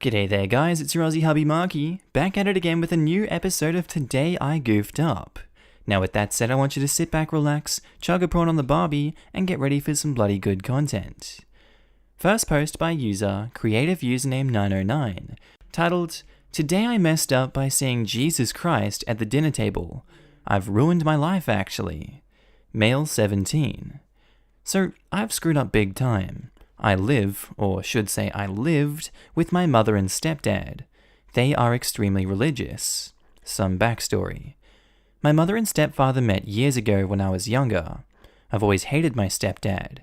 G'day there guys, it's your Aussie Hubby Markee, back at it again with a new episode of Today I Goofed Up. Now with that said, I want you to sit back, relax, chug a prawn on the barbie, and get ready for some bloody good content. First post by user, creative username 909, titled, Today I messed up by saying Jesus Christ at the dinner table. I've ruined my life actually. Male 17. So I've screwed up big time. I live, or should say I lived, with my mother and stepdad. They are extremely religious. Some backstory. My mother and stepfather met years ago when I was younger. I've always hated my stepdad.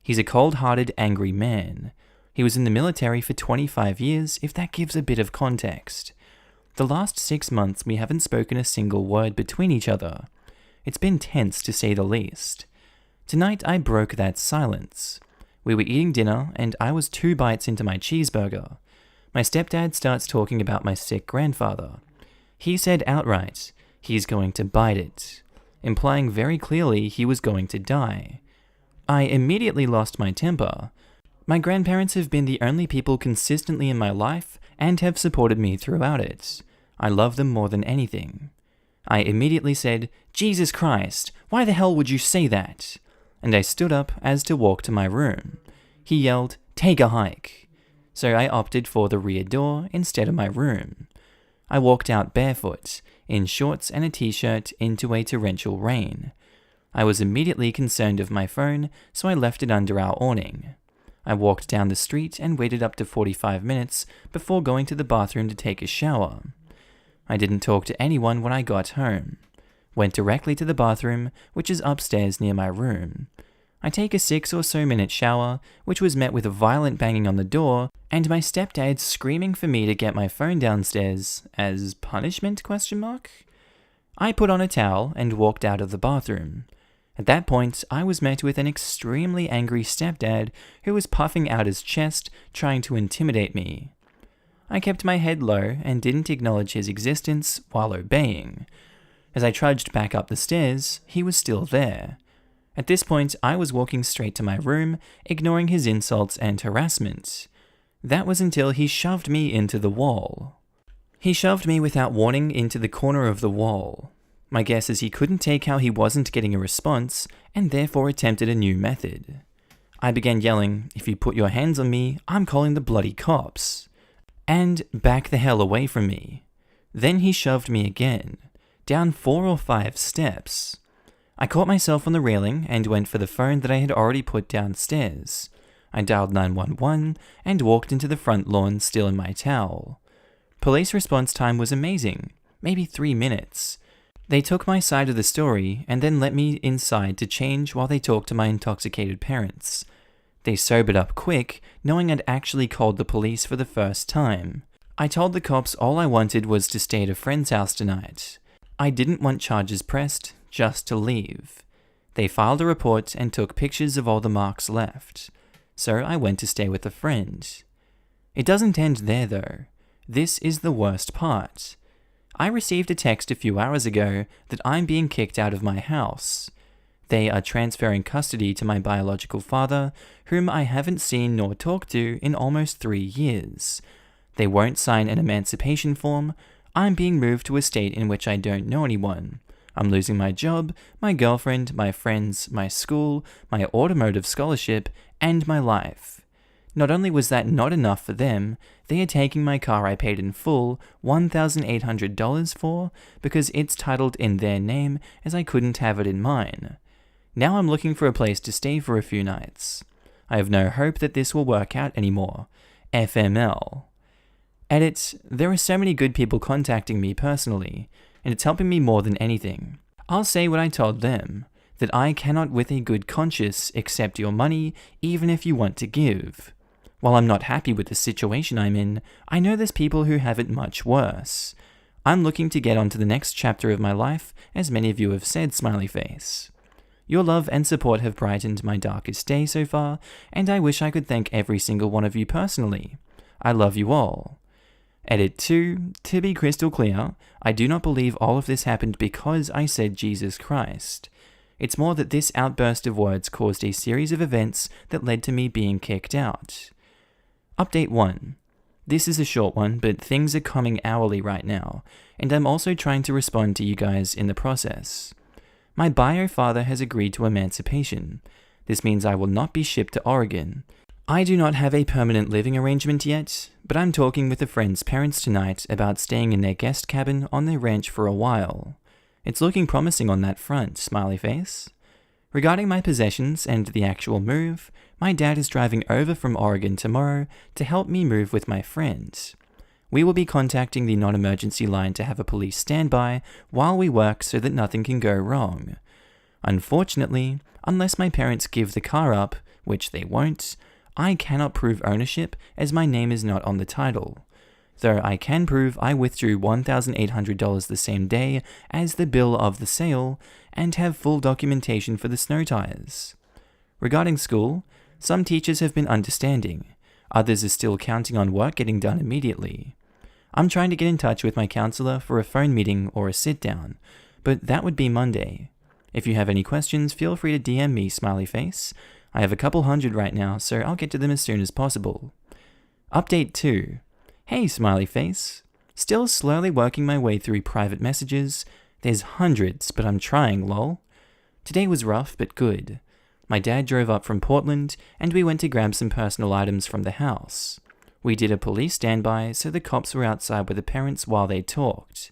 He's a cold-hearted, angry man. He was in the military for 25 years, if that gives a bit of context. The last 6 months we haven't spoken a single word between each other. It's been tense to say the least. Tonight I broke that silence. We were eating dinner, and I was 2 bites into my cheeseburger. My stepdad starts talking about my sick grandfather. He said outright, he's going to bite it, implying very clearly he was going to die. I immediately lost my temper. My grandparents have been the only people consistently in my life and have supported me throughout it. I love them more than anything. I immediately said, Jesus Christ, why the hell would you say that? And I stood up as to walk to my room. He yelled, take a hike. So I opted for the rear door instead of my room. I walked out barefoot, in shorts and a t-shirt into a torrential rain. I was immediately concerned of my phone, so I left it under our awning. I walked down the street and waited up to 45 minutes before going to the bathroom to take a shower. I didn't talk to anyone when I got home. Went directly to the bathroom, which is upstairs near my room. I take a 6 or so minute shower, which was met with a violent banging on the door, and my stepdad screaming for me to get my phone downstairs, as punishment? I put on a towel and walked out of the bathroom. At that point, I was met with an extremely angry stepdad who was puffing out his chest, trying to intimidate me. I kept my head low and didn't acknowledge his existence while obeying. As I trudged back up the stairs, he was still there. At this point, I was walking straight to my room, ignoring his insults and harassment. That was until he shoved me into the wall. He shoved me without warning into the corner of the wall. My guess is he couldn't take how he wasn't getting a response, and therefore attempted a new method. I began yelling, if you put your hands on me, I'm calling the bloody cops. And back the hell away from me. Then he shoved me again. Down 4 or 5 steps. I caught myself on the railing and went for the phone that I had already put downstairs. I dialed 911 and walked into the front lawn still in my towel. Police response time was amazing, maybe 3 minutes. They took my side of the story and then let me inside to change while they talked to my intoxicated parents. They sobered up quick, knowing I'd actually called the police for the first time. I told the cops all I wanted was to stay at a friend's house tonight. I didn't want charges pressed, just to leave. They filed a report and took pictures of all the marks left. So I went to stay with a friend. It doesn't end there though. This is the worst part. I received a text a few hours ago that I'm being kicked out of my house. They are transferring custody to my biological father, whom I haven't seen nor talked to in almost 3 years. They won't sign an emancipation form. I'm being moved to a state in which I don't know anyone. I'm losing my job, my girlfriend, my friends, my school, my automotive scholarship, and my life. Not only was that not enough for them, they are taking my car I paid in full $1,800 for because it's titled in their name as I couldn't have it in mine. Now I'm looking for a place to stay for a few nights. I have no hope that this will work out anymore. FML. Edit, there are so many good people contacting me personally, and it's helping me more than anything. I'll say what I told them, that I cannot with a good conscience accept your money even if you want to give. While I'm not happy with the situation I'm in, I know there's people who have it much worse. I'm looking to get on to the next chapter of my life, as many of you have said, smiley face. Your love and support have brightened my darkest day so far, and I wish I could thank every single one of you personally. I love you all. Edit 2, to be crystal clear, I do not believe all of this happened because I said Jesus Christ. It's more that this outburst of words caused a series of events that led to me being kicked out. Update 1. This is a short one, but things are coming hourly right now, and I'm also trying to respond to you guys in the process. My bio father has agreed to emancipation. This means I will not be shipped to Oregon. I do not have a permanent living arrangement yet, but I'm talking with a friend's parents tonight about staying in their guest cabin on their ranch for a while. It's looking promising on that front, smiley face. Regarding my possessions and the actual move, my dad is driving over from Oregon tomorrow to help me move with my friends. We will be contacting the non-emergency line to have a police standby while we work so that nothing can go wrong. Unfortunately, unless my parents give the car up, which they won't, I cannot prove ownership as my name is not on the title. Though I can prove I withdrew $1,800 the same day as the bill of the sale and have full documentation for the snow tires. Regarding school, some teachers have been understanding. Others are still counting on work getting done immediately. I'm trying to get in touch with my counselor for a phone meeting or a sit-down, but that would be Monday. If you have any questions, feel free to DM me, smiley face. I have a couple hundred right now, so I'll get to them as soon as possible. Update 2. Hey, smiley face. Still slowly working my way through private messages. There's hundreds, but I'm trying, lol. Today was rough, but good. My dad drove up from Portland, and we went to grab some personal items from the house. We did a police standby, so the cops were outside with the parents while they talked.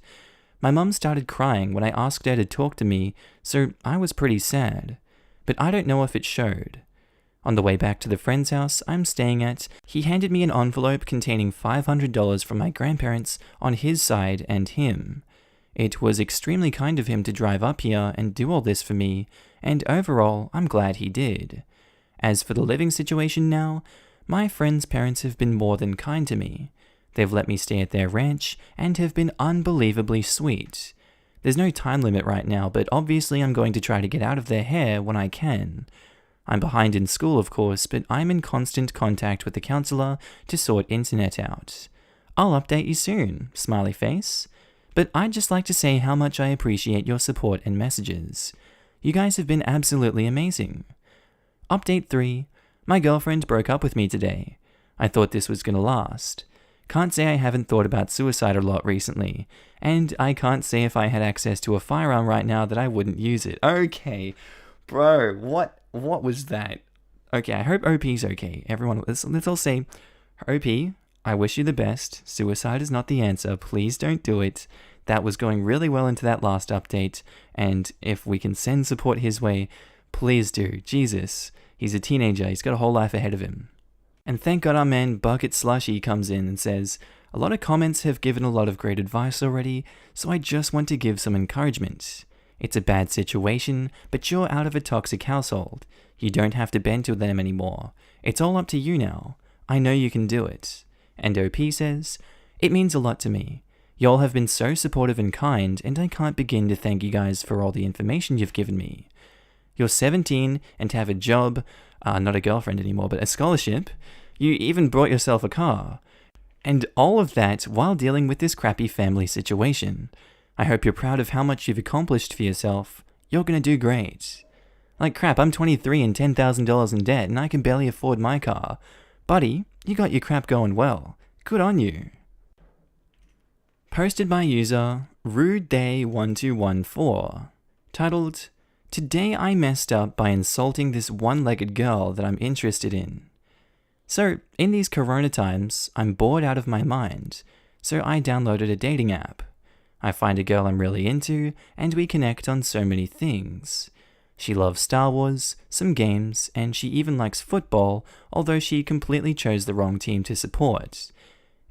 My mum started crying when I asked her to talk to me, so I was pretty sad. But I don't know if it showed. On the way back to the friend's house I'm staying at, he handed me an envelope containing $500 from my grandparents on his side and him. It was extremely kind of him to drive up here and do all this for me, and overall, I'm glad he did. As for the living situation now, my friend's parents have been more than kind to me. They've let me stay at their ranch and have been unbelievably sweet. There's no time limit right now, but obviously I'm going to try to get out of their hair when I can. I'm behind in school, of course, but I'm in constant contact with the counselor to sort internet out. I'll update you soon, smiley face. But I'd just like to say how much I appreciate your support and messages. You guys have been absolutely amazing. Update 3. My girlfriend broke up with me today. I thought this was gonna last. Can't say I haven't thought about suicide a lot recently, and I can't say if I had access to a firearm right now that I wouldn't use it. Okay, bro, what was that? Okay, I hope OP's okay. Everyone, let's all say, OP, I wish you the best. Suicide is not the answer. Please don't do it. That was going really well into that last update, and if we can send support his way, please do. Jesus, he's a teenager. He's got a whole life ahead of him. And thank God our man Bucket Slushy comes in and says, a lot of comments have given a lot of great advice already, so I just want to give some encouragement. It's a bad situation, but you're out of a toxic household. You don't have to bend to them anymore. It's all up to you now. I know you can do it. And OP says, it means a lot to me. Y'all have been so supportive and kind, and I can't begin to thank you guys for all the information you've given me. You're 17 and have a job, not a girlfriend anymore, but a scholarship. You even brought yourself a car. And all of that while dealing with this crappy family situation. I hope you're proud of how much you've accomplished for yourself. You're gonna do great. Like crap, I'm 23 and $10,000 in debt, and I can barely afford my car. Buddy, you got your crap going well. Good on you. Posted by user RudeDay1214. Titled, Today I messed up by insulting this one-legged girl that I'm interested in. So, in these corona times, I'm bored out of my mind, so I downloaded a dating app. I find a girl I'm really into, and we connect on so many things. She loves Star Wars, some games, and she even likes football, although she completely chose the wrong team to support.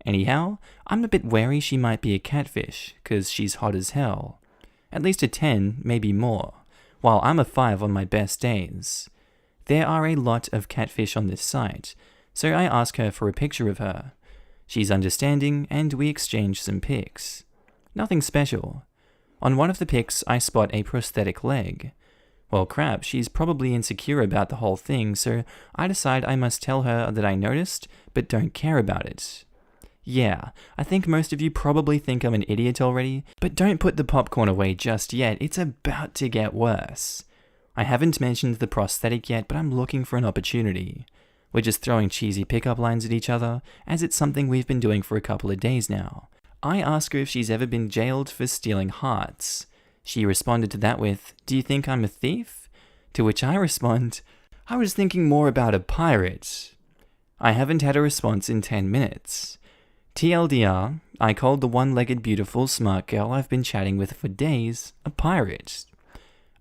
Anyhow, I'm a bit wary she might be a catfish, cause she's hot as hell. At least a 10, maybe more, while I'm a 5 on my best days. There are a lot of catfish on this site, so I ask her for a picture of her. She's understanding, and we exchange some pics. Nothing special. On one of the pics, I spot a prosthetic leg. Well, crap, she's probably insecure about the whole thing, so I decide I must tell her that I noticed, but don't care about it. Yeah, I think most of you probably think I'm an idiot already, but don't put the popcorn away just yet, it's about to get worse. I haven't mentioned the prosthetic yet, but I'm looking for an opportunity. We're just throwing cheesy pickup lines at each other, as it's something we've been doing for a couple of days now. I ask her if she's ever been jailed for stealing hearts. She responded to that with, "Do you think I'm a thief?" To which I respond, "I was thinking more about a pirate." I haven't had a response in 10 minutes. TLDR, I called the one-legged beautiful smart girl I've been chatting with for days a pirate.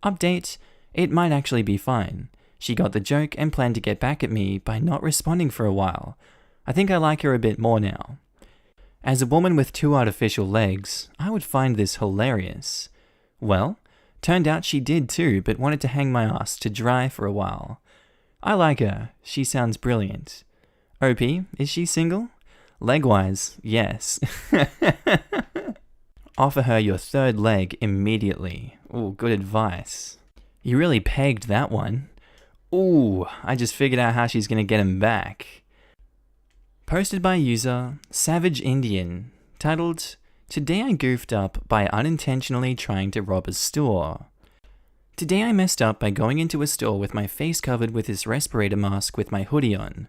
Update, it might actually be fine. She got the joke and planned to get back at me by not responding for a while. I think I like her a bit more now. As a woman with 2 artificial legs, I would find this hilarious. Well, turned out she did too, but wanted to hang my ass to dry for a while. I like her. She sounds brilliant. OP, is she single? Leg-wise, yes. Offer her your 3rd leg immediately. Ooh, good advice. You really pegged that one. Ooh, I just figured out how she's gonna get him back. Posted by user Savage Indian, titled, "Today I goofed up by unintentionally trying to rob a store." Today I messed up by going into a store with my face covered with this respirator mask with my hoodie on.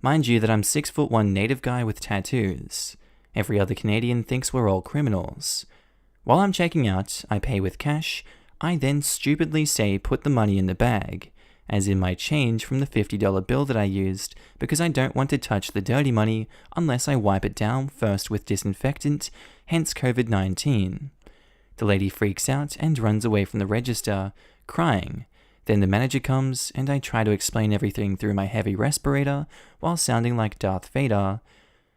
Mind you that I'm 6'1" native guy with tattoos. Every other Canadian thinks we're all criminals. While I'm checking out, I pay with cash. I then stupidly say put the money in the bag, as in my change from the $50 bill that I used, because I don't want to touch the dirty money unless I wipe it down first with disinfectant, hence COVID-19. The lady freaks out and runs away from the register, crying. Then the manager comes, and I try to explain everything through my heavy respirator while sounding like Darth Vader.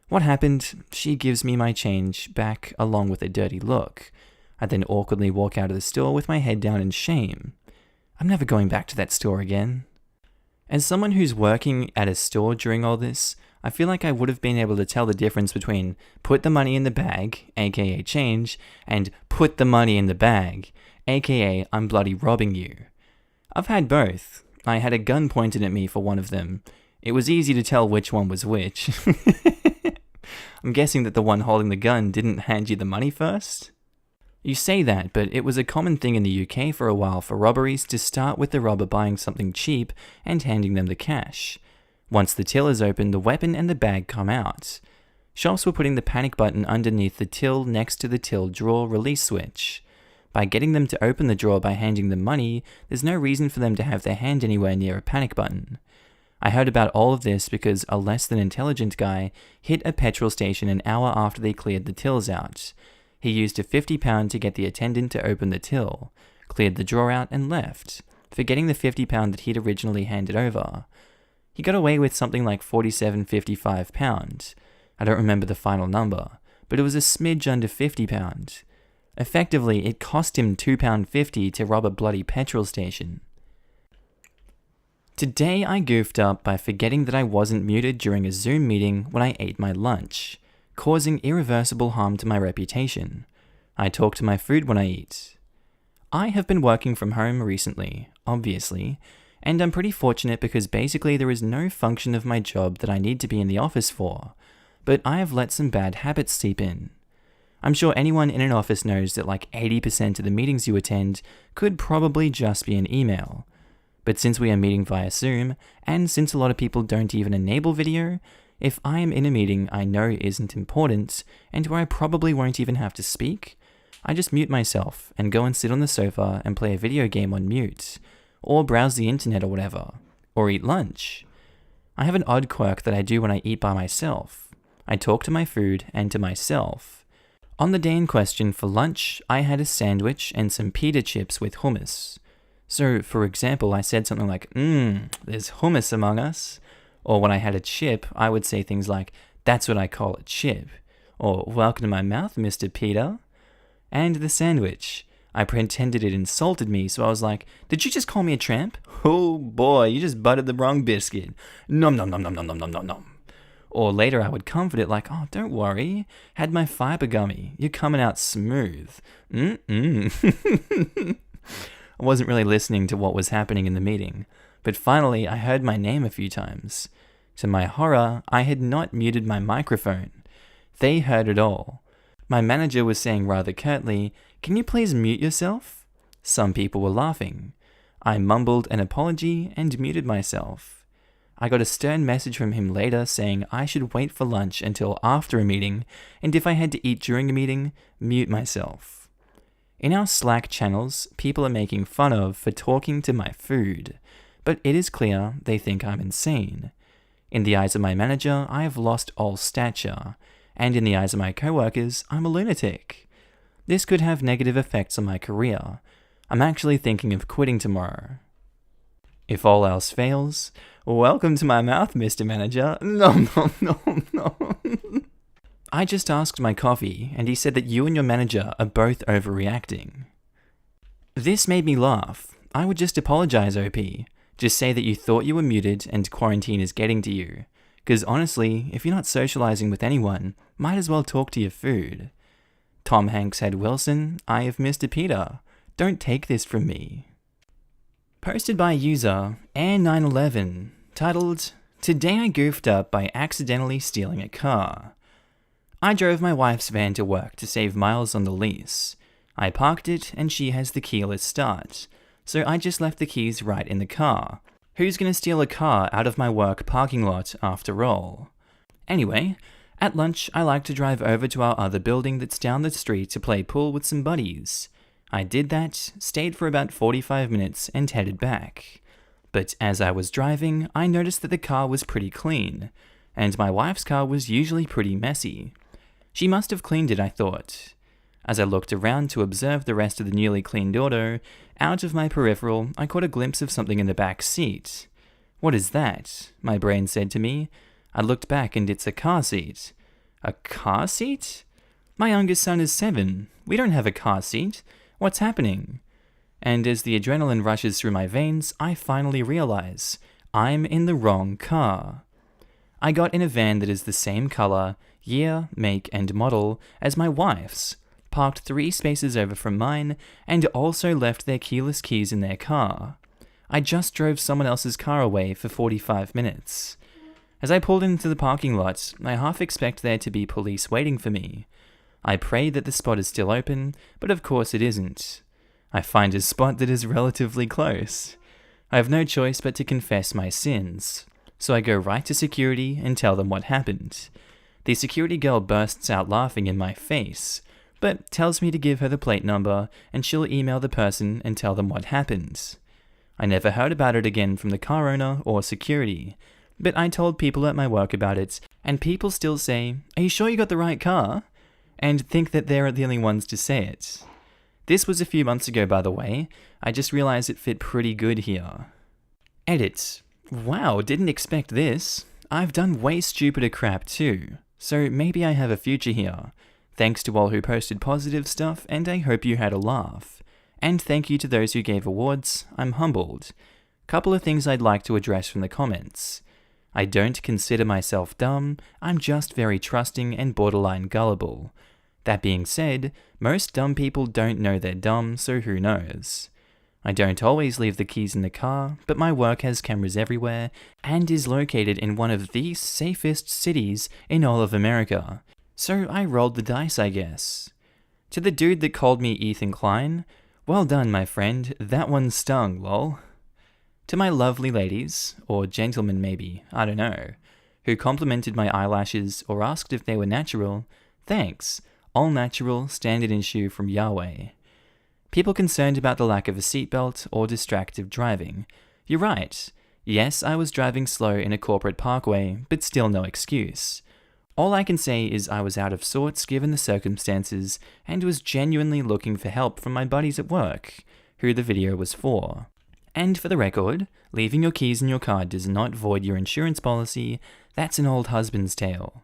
What happened? She gives me my change back along with a dirty look. I then awkwardly walk out of the store with my head down in shame. I'm never going back to that store again. As someone who's working at a store during all this, I feel like I would have been able to tell the difference between put the money in the bag, aka change, and put the money in the bag, aka I'm bloody robbing you. I've had both. I had a gun pointed at me for one of them. It was easy to tell which one was which. I'm guessing that the one holding the gun didn't hand you the money first? You say that, but it was a common thing in the UK for a while for robberies to start with the robber buying something cheap and handing them the cash. Once the till is open, the weapon and the bag come out. Shops were putting the panic button underneath the till next to the till drawer release switch. By getting them to open the drawer by handing them money, there's no reason for them to have their hand anywhere near a panic button. I heard about all of this because a less than intelligent guy hit a petrol station an hour after they cleared the tills out. He used a £50 to get the attendant to open the till, cleared the drawer out and left, forgetting the £50 that he'd originally handed over. He got away with something like £47.55. I don't remember the final number, but it was a smidge under £50. Effectively, it cost him £2.50 to rob a bloody petrol station. Today I goofed up by forgetting that I wasn't muted during a Zoom meeting when I ate my lunch, causing irreversible harm to my reputation. I talk to my food when I eat. I have been working from home recently, obviously, and I'm pretty fortunate because basically there is no function of my job that I need to be in the office for, but I have let some bad habits seep in. I'm sure anyone in an office knows that like 80% of the meetings you attend could probably just be an email. But since we are meeting via Zoom, and since a lot of people don't even enable video, if I am in a meeting I know isn't important, and where I probably won't even have to speak, I just mute myself and go and sit on the sofa and play a video game on mute, or browse the internet or whatever, or eat lunch. I have an odd quirk that I do when I eat by myself. I talk to my food and to myself. On the day in question for lunch, I had a sandwich and some pita chips with hummus. So, for example, I said something like, there's hummus among us. Or when I had a chip, I would say things like, that's what I call a chip. Or, welcome to my mouth, Mr. Peter. And the sandwich. I pretended it insulted me, so I was like, did you just call me a tramp? Oh boy, you just buttered the wrong biscuit. Nom nom nom nom nom nom nom nom nom. Or later I would comfort it like, oh, don't worry, had my fiber gummy. You're coming out smooth. I wasn't really listening to what was happening in the meeting, but finally I heard my name a few times. To my horror, I had not muted my microphone. They heard it all. My manager was saying rather curtly, can you please mute yourself? Some people were laughing. I mumbled an apology and muted myself. I got a stern message from him later saying I should wait for lunch until after a meeting, and if I had to eat during a meeting, mute myself. In our Slack channels, people are making fun of for talking to my food, but it is clear they think I'm insane. In the eyes of my manager, I have lost all stature, and in the eyes of my coworkers, I'm a lunatic. This could have negative effects on my career. I'm actually thinking of quitting tomorrow. If all else fails, welcome to my mouth, Mr. Manager. No. I just asked my coffee, and he said that you and your manager are both overreacting. This made me laugh. I would just apologize, OP. Just say that you thought you were muted and quarantine is getting to you. Because honestly, if you're not socializing with anyone, might as well talk to your food. Tom Hanks said, Wilson, I have Mr. Peter. Don't take this from me. Posted by user Air911, titled, Today I goofed up by accidentally stealing a car. I drove my wife's van to work to save miles on the lease. I parked it and she has the keyless start, so I just left the keys right in the car. Who's gonna steal a car out of my work parking lot after all? Anyway, at lunch I like to drive over to our other building that's down the street to play pool with some buddies. I did that, stayed for about 45 minutes and headed back. But as I was driving, I noticed that the car was pretty clean, and my wife's car was usually pretty messy. She must have cleaned it, I thought. As I looked around to observe the rest of the newly cleaned auto, out of my peripheral, I caught a glimpse of something in the back seat. What is that? My brain said to me. I looked back and it's a car seat. A car seat? My youngest son is 7. We don't have a car seat. What's happening? And as the adrenaline rushes through my veins, I finally realize I'm in the wrong car. I got in a van that is the same color, year, make, and model as my wife's, parked 3 spaces over from mine, and also left their keyless keys in their car. I just drove someone else's car away for 45 minutes. As I pulled into the parking lot, I half expect there to be police waiting for me. I pray that the spot is still open, but of course it isn't. I find a spot that is relatively close. I have no choice but to confess my sins, so I go right to security and tell them what happened. The security girl bursts out laughing in my face, but tells me to give her the plate number and she'll email the person and tell them what happened. I never heard about it again from the car owner or security, but I told people at my work about it, and people still say, "Are you sure you got the right car?" and think that they're the only ones to say it. This was a few months ago, by the way. I just realized it fit pretty good here. Edit. Wow, didn't expect this. I've done way stupider crap too, so maybe I have a future here. Thanks to all who posted positive stuff, and I hope you had a laugh. And thank you to those who gave awards. I'm humbled. Couple of things I'd like to address from the comments. I don't consider myself dumb, I'm just very trusting and borderline gullible. That being said, most dumb people don't know they're dumb, so who knows. I don't always leave the keys in the car, but my work has cameras everywhere and is located in one of the safest cities in all of America. So I rolled the dice, I guess. To the dude that called me Ethan Klein, well done, my friend, that one stung, lol. To my lovely ladies, or gentlemen maybe, I don't know, who complimented my eyelashes or asked if they were natural, thanks. All natural, standard issue from Yahweh. People concerned about the lack of a seatbelt or distracted driving. You're right. Yes, I was driving slow in a corporate parkway, but still no excuse. All I can say is I was out of sorts given the circumstances and was genuinely looking for help from my buddies at work, who the video was for. And for the record, leaving your keys in your car does not void your insurance policy. That's an old husband's tale.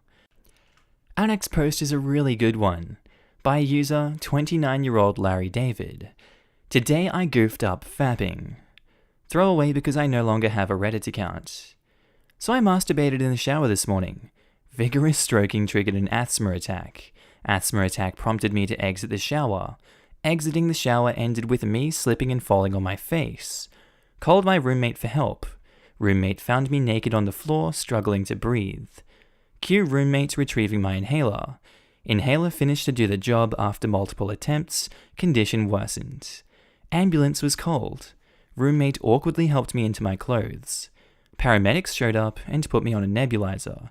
Our next post is a really good one, by user 29-year-old Larry David. Today I goofed up fapping. Throw away because I no longer have a Reddit account. So I masturbated in the shower this morning. Vigorous stroking triggered an asthma attack. Asthma attack prompted me to exit the shower. Exiting the shower ended with me slipping and falling on my face. Called my roommate for help. Roommate found me naked on the floor, struggling to breathe. Cue roommate retrieving my inhaler. Inhaler finished to do the job after multiple attempts, condition worsened. Ambulance was called. Roommate awkwardly helped me into my clothes. Paramedics showed up and put me on a nebulizer.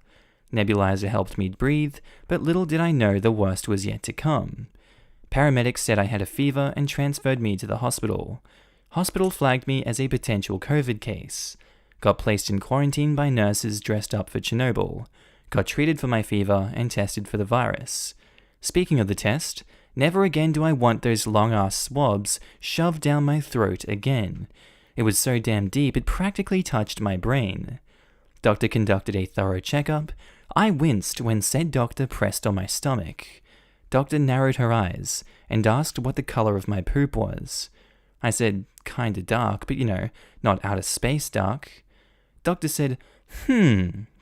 Nebulizer helped me breathe, but little did I know the worst was yet to come. Paramedics said I had a fever and transferred me to the hospital. Hospital flagged me as a potential COVID case. Got placed in quarantine by nurses dressed up for Chernobyl. Got treated for my fever and tested for the virus. Speaking of the test, never again do I want those long-ass swabs shoved down my throat again. It was so damn deep it practically touched my brain. Doctor conducted a thorough checkup. I winced when said doctor pressed on my stomach. Doctor narrowed her eyes and asked what the color of my poop was. I said, kinda dark, but not outer space dark. Doctor said,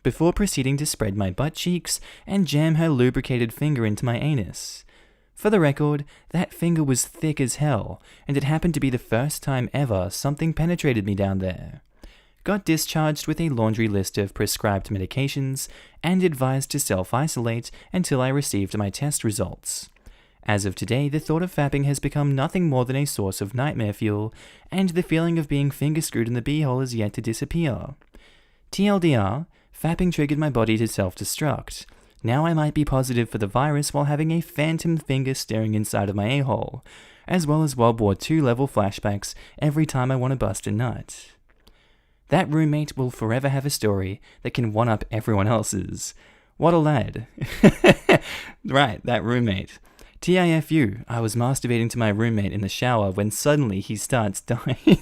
before proceeding to spread my butt cheeks and jam her lubricated finger into my anus. For the record, that finger was thick as hell, and it happened to be the first time ever something penetrated me down there. Got discharged with a laundry list of prescribed medications and advised to self-isolate until I received my test results. As of today, the thought of fapping has become nothing more than a source of nightmare fuel, and the feeling of being finger-screwed in the beehole is yet to disappear. TLDR, fapping triggered my body to self-destruct. Now I might be positive for the virus while having a phantom finger staring inside of my a-hole, as well as World War II level flashbacks every time I want to bust a nut. That roommate will forever have a story that can one-up everyone else's. What a lad. Right, that roommate. TIFU, I was masturbating to my roommate in the shower when suddenly he starts dying.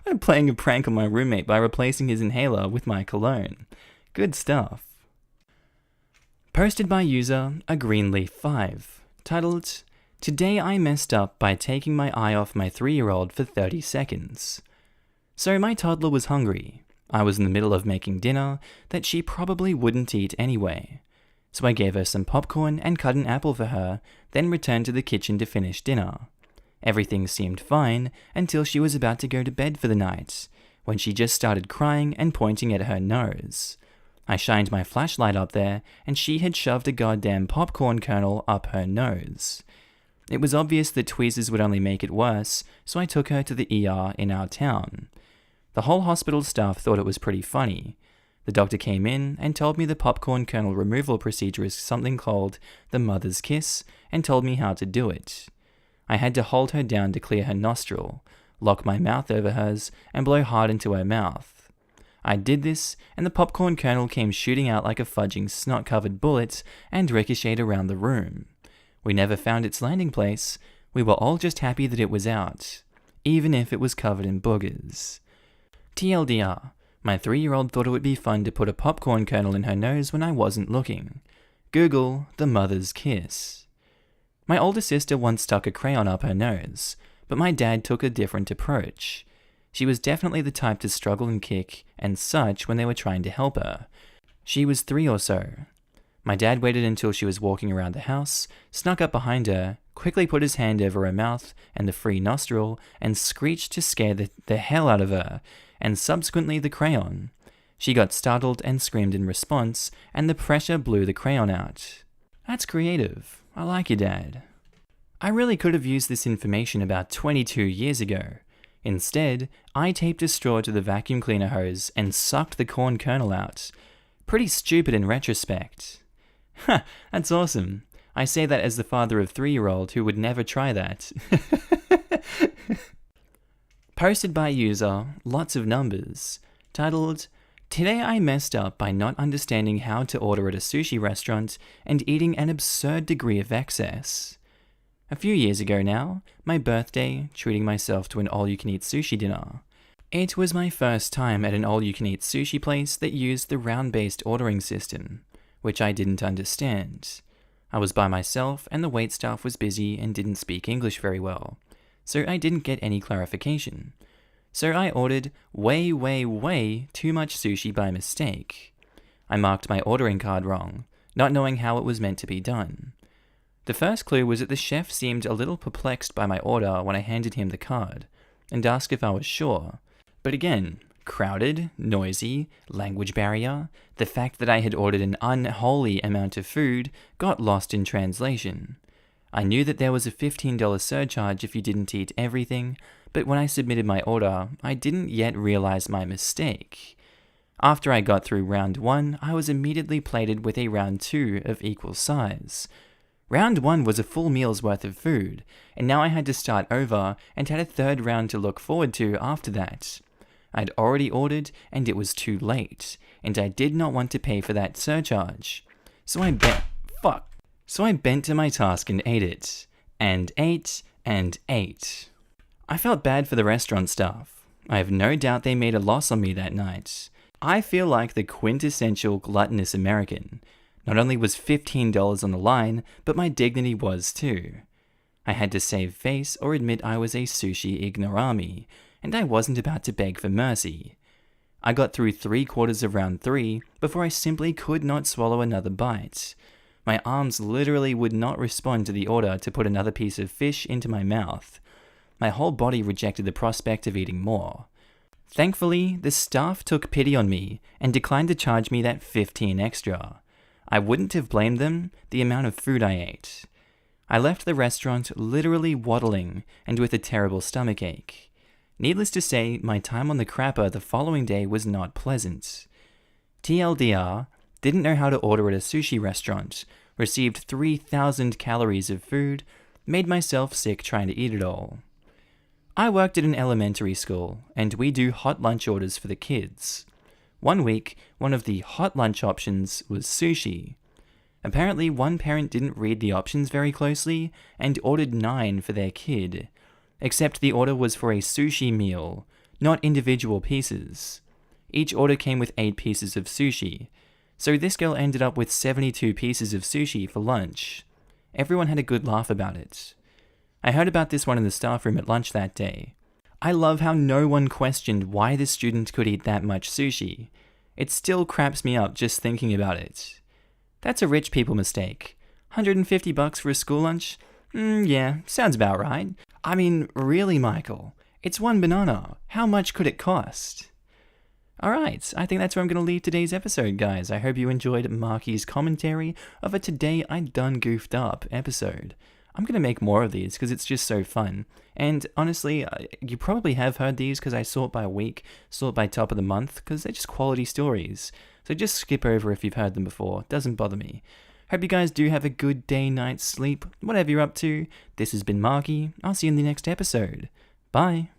I'm playing a prank on my roommate by replacing his inhaler with my cologne. Good stuff. Posted by user aGreenleaf5, titled, "Today I messed up by taking my eye off my 3-year-old for 30 seconds. So my toddler was hungry. I was in the middle of making dinner that she probably wouldn't eat anyway. So I gave her some popcorn and cut an apple for her, then returned to the kitchen to finish dinner. Everything seemed fine until she was about to go to bed for the night, when she just started crying and pointing at her nose. I shined my flashlight up there, and she had shoved a goddamn popcorn kernel up her nose. It was obvious that tweezers would only make it worse, so I took her to the ER in our town. The whole hospital staff thought it was pretty funny. The doctor came in and told me the popcorn kernel removal procedure is something called the mother's kiss, and told me how to do it. I had to hold her down to clear her nostril, lock my mouth over hers, and blow hard into her mouth. I did this, and the popcorn kernel came shooting out like a fudging snot-covered bullet and ricocheted around the room. We never found its landing place. We were all just happy that it was out, even if it was covered in boogers. TLDR, my 3-year-old thought it would be fun to put a popcorn kernel in her nose when I wasn't looking. Google the mother's kiss. My older sister once stuck a crayon up her nose, but my dad took a different approach. She was definitely the type to struggle and kick and such when they were trying to help her. She was 3 or so. My dad waited until she was walking around the house, snuck up behind her, quickly put his hand over her mouth and the free nostril, and screeched to scare the hell out of her, and subsequently the crayon. She got startled and screamed in response, and the pressure blew the crayon out. That's creative. I like you, Dad. I really could have used this information about 22 years ago. Instead, I taped a straw to the vacuum cleaner hose and sucked the corn kernel out. Pretty stupid in retrospect. Ha, that's awesome. I say that as the father of 3-year-old who would never try that. Posted by user Lots of Numbers, titled, "Today I messed up by not understanding how to order at a sushi restaurant and eating an absurd degree of excess. A few years ago now, my birthday, treating myself to an all-you-can-eat sushi dinner. It was my first time at an all-you-can-eat sushi place that used the round-based ordering system, which I didn't understand. I was by myself and the waitstaff was busy and didn't speak English very well, so I didn't get any clarification. So I ordered way too much sushi by mistake. I marked my ordering card wrong, not knowing how it was meant to be done. The first clue was that the chef seemed a little perplexed by my order when I handed him the card, and asked if I was sure. But again, crowded, noisy, language barrier, the fact that I had ordered an unholy amount of food got lost in translation. I knew that there was a $15 surcharge if you didn't eat everything, but when I submitted my order, I didn't yet realize my mistake. After I got through round 1, I was immediately plated with a round 2 of equal size. Round 1 was a full meal's worth of food, and now I had to start over and had a third round to look forward to after that. I'd already ordered and it was too late, and I did not want to pay for that surcharge. So I bent to my task and ate it. And ate and ate. I felt bad for the restaurant staff. I have no doubt they made a loss on me that night. I feel like the quintessential gluttonous American. Not only was $15 on the line, but my dignity was too. I had to save face or admit I was a sushi ignorami, and I wasn't about to beg for mercy. I got through 3/4 of round 3 before I simply could not swallow another bite. My arms literally would not respond to the order to put another piece of fish into my mouth. My whole body rejected the prospect of eating more. Thankfully, the staff took pity on me and declined to charge me that $15 extra. I wouldn't have blamed them, the amount of food I ate. I left the restaurant literally waddling and with a terrible stomachache. Needless to say, my time on the crapper the following day was not pleasant. TLDR, didn't know how to order at a sushi restaurant, received 3,000 calories of food, made myself sick trying to eat it all. I worked at an elementary school, and we do hot lunch orders for the kids. One week, one of the hot lunch options was sushi. Apparently, one parent didn't read the options very closely and ordered 9 for their kid, except the order was for a sushi meal, not individual pieces. Each order came with 8 pieces of sushi, so this girl ended up with 72 pieces of sushi for lunch. Everyone had a good laugh about it. I heard about this one in the staff room at lunch that day. I love how no one questioned why the student could eat that much sushi. It still craps me up just thinking about it. That's a rich people mistake. $150 for a school lunch? Yeah, sounds about right. I mean, really, Michael? It's one banana. How much could it cost? Alright, I think that's where I'm going to leave today's episode, guys. I hope you enjoyed Markee's commentary of a Today I Done Goofed Up episode. I'm going to make more of these because it's just so fun. And honestly, you probably have heard these because I sort by week, sort by top of the month, because they're just quality stories. So just skip over if you've heard them before. Doesn't bother me. Hope you guys do have a good day, night, sleep, whatever you're up to. This has been Markee. I'll see you in the next episode. Bye.